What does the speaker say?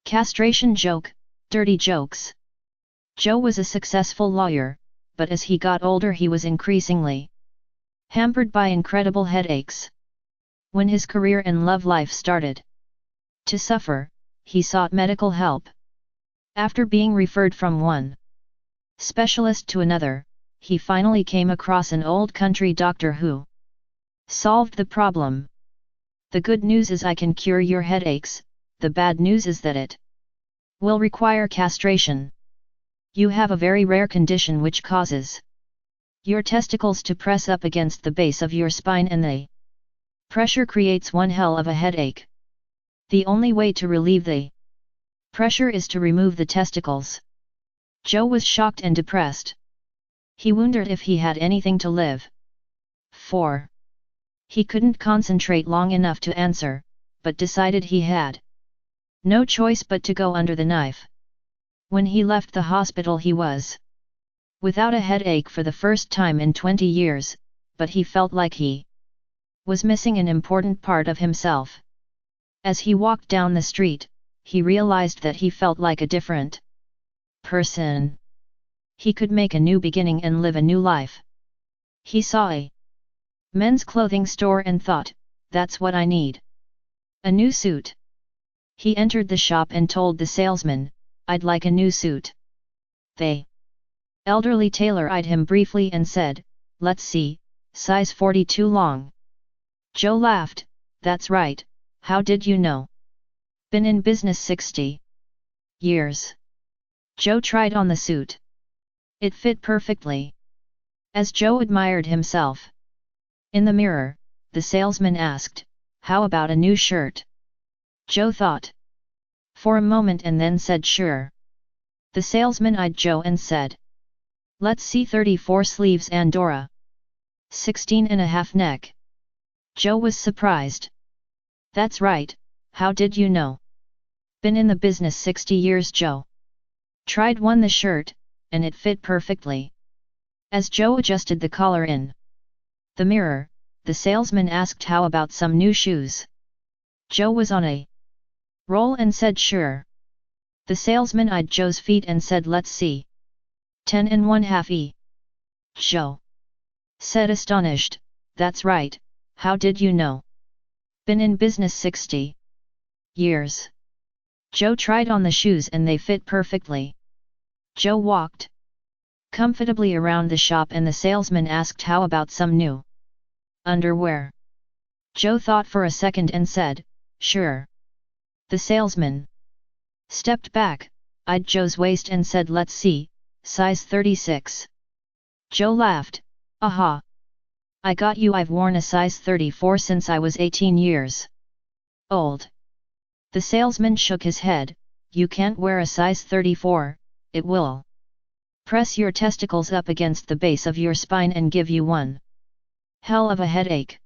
Castration joke, dirty jokes. Joe was a successful lawyer, but as he got older he was increasingly hampered by incredible headaches. When his career and love life started to suffer, he sought medical help. After being referred from one specialist to another, he finally came across an old country doctor who solved the problem. The good news is I can cure your headaches, the bad news is that it will require castration. You have a very rare condition which causes your testicles to press up against the base of your spine and the pressure creates one hell of a headache. The only way to relieve the pressure is to remove the testicles. Joe was shocked and depressed. He wondered if he had anything to live for. He couldn't concentrate long enough to answer, but decided he had no choice but to go under the knife. When he left the hospital he was without a headache for the first time in 20 years, but he felt like he was missing an important part of himself. As he walked down the street, he realized that he felt like a different person. He could make a new beginning and live a new life. He saw a men's clothing store and thought, that's what I need. A new suit. He entered the shop and told the salesman, I'd like a new suit. The elderly tailor eyed him briefly and said, let's see, size 42 long. Joe laughed, that's right, how did you know? Been in business 60 years. Joe tried on the suit. It fit perfectly. As Joe admired himself in the mirror, the salesman asked, how about a new shirt? Joe thought for a moment and then said sure. The salesman eyed Joe and said, let's see 34 sleeves and Dora. 16.5 neck. Joe was surprised. That's right, how did you know? Been in the business 60 years. Joe tried on the shirt, and it fit perfectly. As Joe adjusted the collar in the mirror, the salesman asked how about some new shoes. Joe was on a roll and said sure. The salesman eyed Joe's feet and said let's see. 10.5 E. Joe said astonished, that's right, how did you know? Been in business 60 years. Joe tried on the shoes and they fit perfectly. Joe walked comfortably around the shop and the salesman asked how about some new underwear. Joe thought for a second and said, sure. The salesman stepped back, eyed Joe's waist and said let's see, size 36. Joe laughed, aha. I got you, I've worn a size 34 since I was 18 years old. The salesman shook his head, you can't wear a size 34, it will press your testicles up against the base of your spine and give you one hell of a headache.